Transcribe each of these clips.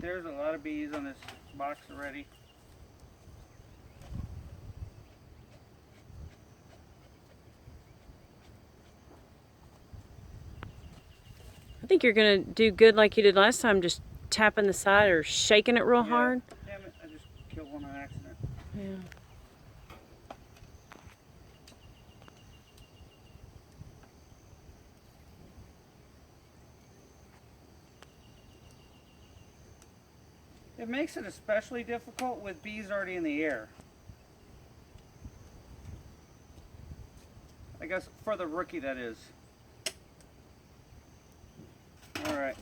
there's a lot of bees on this box already. I think you're gonna do good like you did last time, just tapping the side or shaking it real hard. Damn it, I just killed one on accident. Yeah. It makes it especially difficult with bees already in the air. I guess for the rookie, that is. Alright.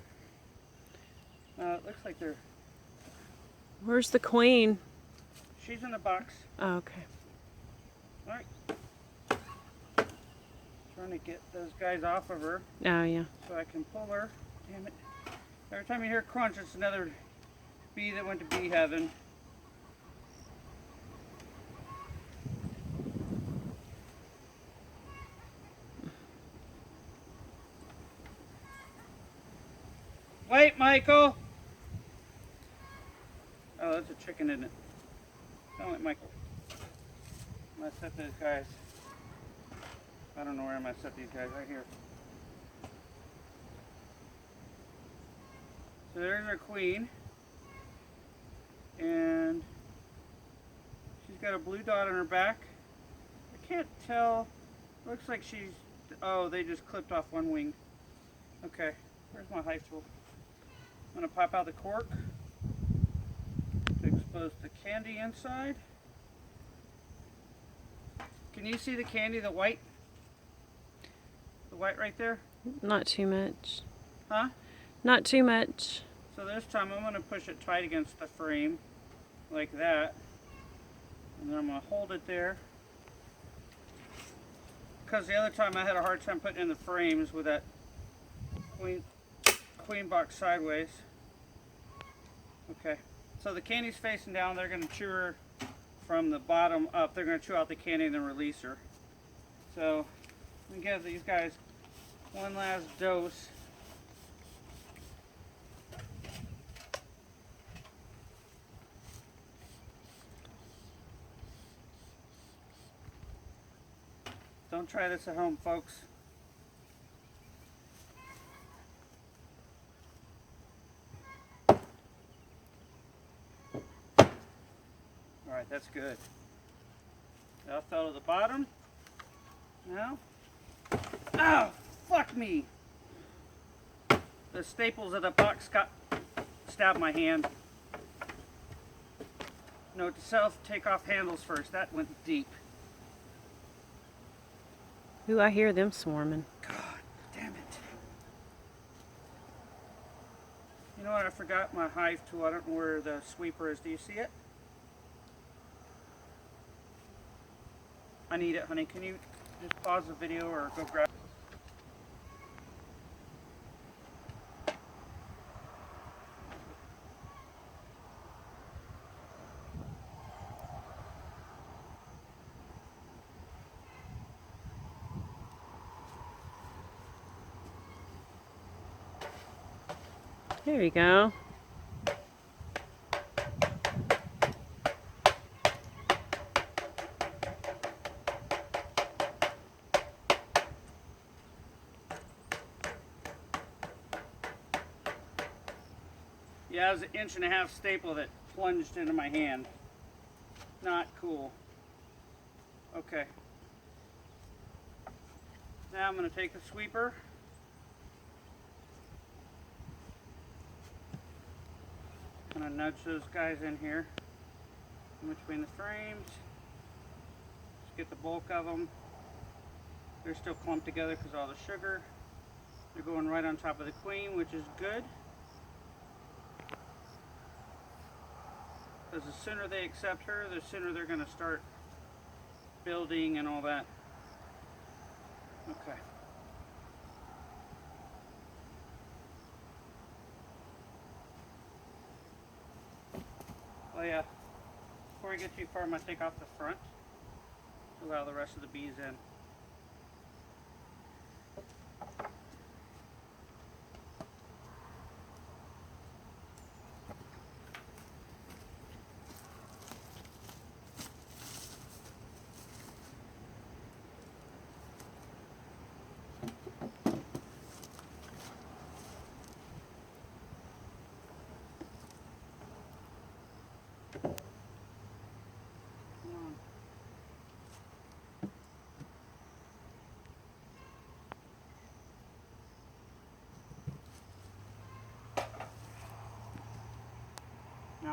It looks like they're... Where's the queen? She's in the box. Oh, okay. Alright. Trying to get those guys off of her Oh, yeah. so I can pull her. Damn it. Every time you hear crunch, it's another bee that went to bee heaven. Wait, Michael! Oh, that's a chicken, isn't it? Don't let Michael. I'm gonna set these guys. I don't know where I'm gonna set these guys. Right here. So there's our queen. And she's got a blue dot on her back. I can't tell. Looks like she's... Oh, they just clipped off one wing. Okay, where's my hive tool? I'm going to pop out the cork to expose the candy inside. Can you see the candy, the white? The white right there? Not too much. Huh? Not too much. So this time I'm going to push it tight against the frame like that. And then I'm going to hold it there. Because the other time I had a hard time putting in the frames with that queen box sideways. Okay, so the candy's facing down. They're going to chew her from the bottom up. They're going to chew out the candy and then release her. So I'm going to give these guys one last dose. Don't try this at home, folks. Alright, that's good. That fell to the bottom. Now. Ow! Fuck me! The staples of the box stabbed my hand. Note to self, take off handles first. That went deep. Ooh, I hear them swarming. God damn it. You know what? I forgot my hive tool. I don't know where the sweeper is. Do you see it? I need it, honey. Can you just pause the video or go grab it? There you go. Yeah, it was an 1.5 inch staple that plunged into my hand. Not cool. Okay. Now I'm going to take the sweeper. I'm going to nudge those guys in here, in between the frames. Just get the bulk of them. They're still clumped together because of all the sugar. They're going right on top of the queen, which is good. Because the sooner they accept her, the sooner they're going to start building and all that. Okay. Oh yeah, before we get too far, I'm going to take off the front to allow the rest of the bees in.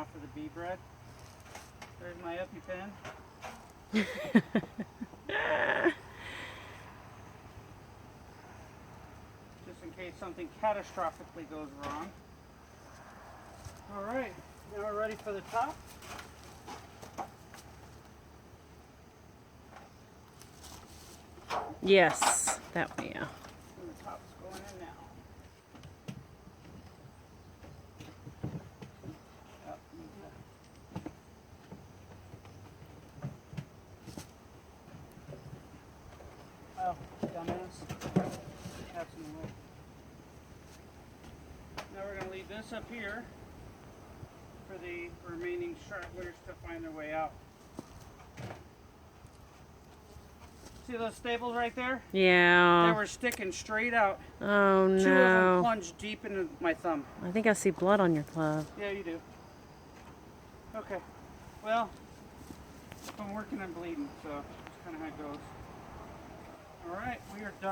now for the bee bread. There's my EpiPen. Just in case something catastrophically goes wrong. All right, now we're ready for the top. Yes, that way, yeah. And the top's going in now. Yep, oh, dumbass. That's in the way. Now we're going to leave this up here for the remaining stragglers to find their way out. See those staples right there? They Yeah. were sticking straight out. Oh, 2 of them no. plunged deep into my thumb. I think I see blood on your glove. Yeah, you do. Okay. Well, I'm working on bleeding, so that's kind of how it goes. All right, we are done.